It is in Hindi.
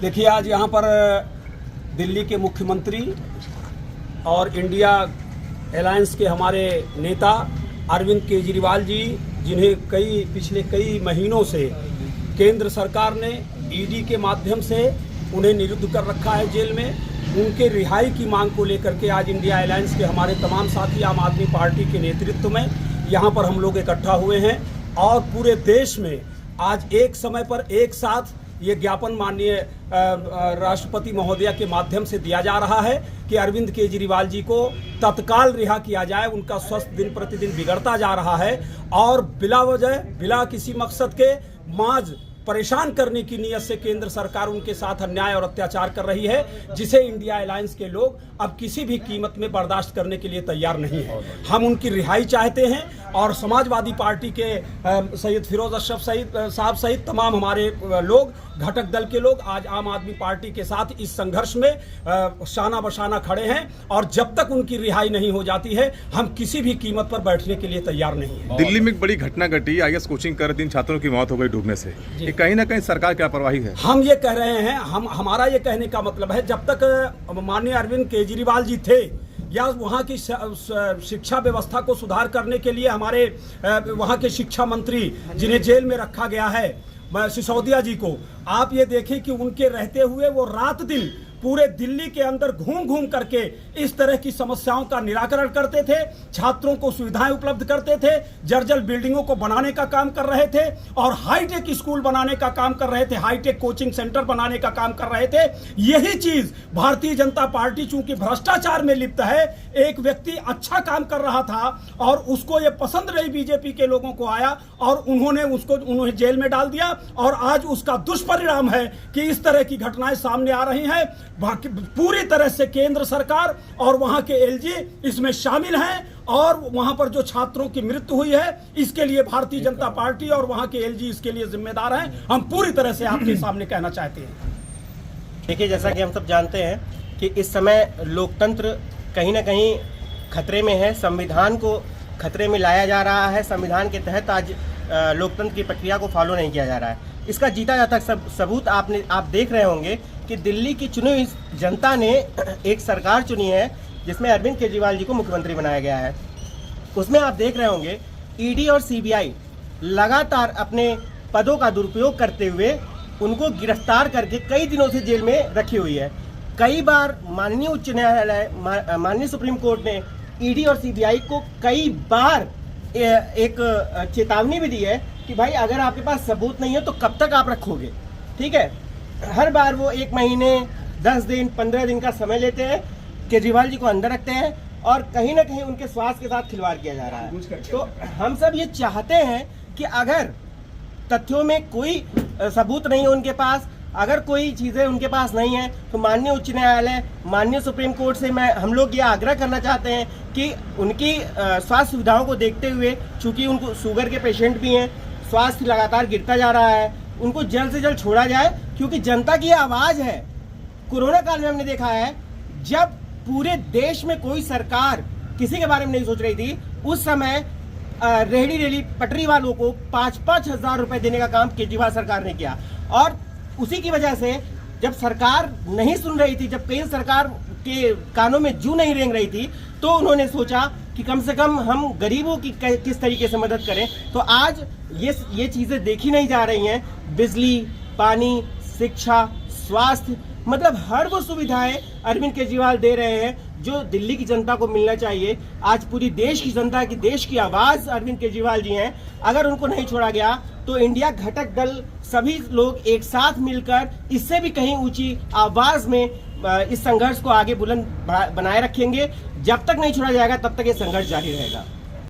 देखिए, आज यहाँ पर दिल्ली के मुख्यमंत्री और इंडिया अलायंस के हमारे नेता अरविंद केजरीवाल जी, जिन्हें पिछले कई महीनों से केंद्र सरकार ने ईडी के माध्यम से उन्हें निरुद्ध कर रखा है जेल में, उनके रिहाई की मांग को लेकर के आज इंडिया अलायंस के हमारे तमाम साथी आम आदमी पार्टी के नेतृत्व में यहाँ पर हम लोग इकट्ठा हुए हैं। और पूरे देश में आज एक समय पर एक साथ ये ज्ञापन माननीय राष्ट्रपति महोदया के माध्यम से दिया जा रहा है कि अरविंद केजरीवाल जी को तत्काल रिहा किया जाए। उनका स्वास्थ्य दिन प्रतिदिन बिगड़ता जा रहा है और बिला वजह, बिला किसी मकसद के माज परेशान करने की नीयत से केंद्र सरकार उनके साथ अन्याय और अत्याचार कर रही है, जिसे इंडिया अलायंस के लोग अब किसी भी कीमत में बर्दाश्त करने के लिए तैयार नहीं है। हम उनकी रिहाई चाहते हैं और समाजवादी पार्टी के सैयद फिरोज अशरफ साहब सहित तमाम हमारे लोग, घटक दल के लोग आज आम आदमी पार्टी के साथ इस संघर्ष में शाना बशाना खड़े हैं और जब तक उनकी रिहाई नहीं हो जाती है हम किसी भी कीमत पर बैठने के लिए तैयार नहीं है। दिल्ली में एक बड़ी घटना घटी, आईएएस कोचिंग कर 3 छात्रों की मौत हो गई डूबने से। कहीं ना कहीं सरकार की लापरवाही है। हम ये कह रहे हैं, हमारा ये कहने का मतलब है, जब तक माननीय अरविंद केजरीवाल जी थे या वहाँ की शिक्षा व्यवस्था को सुधार करने के लिए हमारे वहाँ के शिक्षा मंत्री जिन्हें जेल में रखा गया है सिसोदिया जी को, आप ये देखें कि उनके रहते हुए वो रात दिन पूरे दिल्ली के अंदर घूम घूम करके इस तरह की समस्याओं का निराकरण करते थे, छात्रों को सुविधाएं उपलब्ध करते थे, जर्जर बिल्डिंगों को बनाने का काम कर रहे थे और हाईटेक स्कूल बनाने का काम कर रहे थे, हाईटेक कोचिंग सेंटर बनाने का काम कर रहे थे। यही चीज भारतीय जनता पार्टी चूंकि भ्रष्टाचार में लिप्त है, एक व्यक्ति अच्छा काम कर रहा था और उसको ये पसंद नहीं बीजेपी के लोगों को आया और उन्हें जेल में डाल दिया और आज उसका दुष्परिणाम है कि इस तरह की घटनाएं सामने आ रही हैं। बाकी पूरी तरह से केंद्र सरकार और वहां के एलजी इसमें शामिल हैं और वहां पर जो छात्रों की मृत्यु हुई है इसके लिए भारतीय जनता पार्टी और वहां के एलजी इसके लिए जिम्मेदार हैं। हम पूरी तरह से आपके सामने कहना चाहते हैं। देखिए, जैसा कि हम सब जानते हैं कि इस समय लोकतंत्र कहीं ना कहीं खतरे में है, संविधान को खतरे में लाया जा रहा है। संविधान के तहत आज लोकतंत्र की प्रक्रिया को फॉलो नहीं किया जा रहा है। इसका जीता जाता सबूत आप देख रहे होंगे कि दिल्ली की चुनी हुई जनता ने एक सरकार चुनी है जिसमें अरविंद केजरीवाल जी को मुख्यमंत्री बनाया गया है। उसमें आप देख रहे होंगे ईडी और सीबीआई लगातार अपने पदों का दुरुपयोग करते हुए उनको गिरफ्तार करके कई दिनों से जेल में रखी हुई है। कई बार माननीय उच्च न्यायालय, माननीय सुप्रीम कोर्ट ने ईडी और सीबीआई को कई बार एक चेतावनी भी दी है कि भाई अगर आपके पास सबूत नहीं है तो कब तक आप रखोगे। ठीक है, हर बार वो 1 महीने, 10 दिन, 15 दिन का समय लेते हैं, केजरीवाल जी को अंदर रखते हैं और कहीं ना कहीं उनके स्वास्थ्य के साथ खिलवाड़ किया जा रहा है। तो हम सब ये चाहते हैं कि अगर तथ्यों में कोई सबूत नहीं है उनके पास, अगर कोई चीज़ें उनके पास नहीं है तो माननीय उच्च न्यायालय, माननीय सुप्रीम कोर्ट से हम लोग ये आग्रह करना चाहते हैं कि उनकी स्वास्थ्य सुविधाओं को देखते हुए, चूँकि उनको शुगर के पेशेंट भी हैं, स्वास्थ्य लगातार गिरता जा रहा है, उनको जल्द से जल्द छोड़ा जाए क्योंकि जनता की आवाज़ है। कोरोना काल में हमने देखा है जब पूरे देश में कोई सरकार किसी के बारे में नहीं सोच रही थी, उस समय रेहड़ी रेली पटरी वालों को 5-5 हज़ार रुपए देने का काम केजरीवाल सरकार ने किया और उसी की वजह से जब सरकार नहीं सुन रही थी, जब केंद्र सरकार के कानों में जू नहीं रेंग रही थी, तो उन्होंने सोचा कि कम से कम हम गरीबों की किस तरीके से मदद करें। तो आज ये चीज़ें देखी नहीं जा रही हैं। बिजली, पानी, शिक्षा, स्वास्थ्य, मतलब हर वो सुविधाएं अरविंद केजरीवाल दे रहे हैं जो दिल्ली की जनता को मिलना चाहिए। आज पूरी देश की जनता की, देश की आवाज़ अरविंद केजरीवाल जी हैं। अगर उनको नहीं छोड़ा गया तो इंडिया घटक दल सभी लोग एक साथ मिलकर इससे भी कहीं ऊंची आवाज़ में इस संघर्ष को आगे बुलंद बनाए रखेंगे। जब तक नहीं छोड़ा जाएगा तब तक ये संघर्ष जारी रहेगा।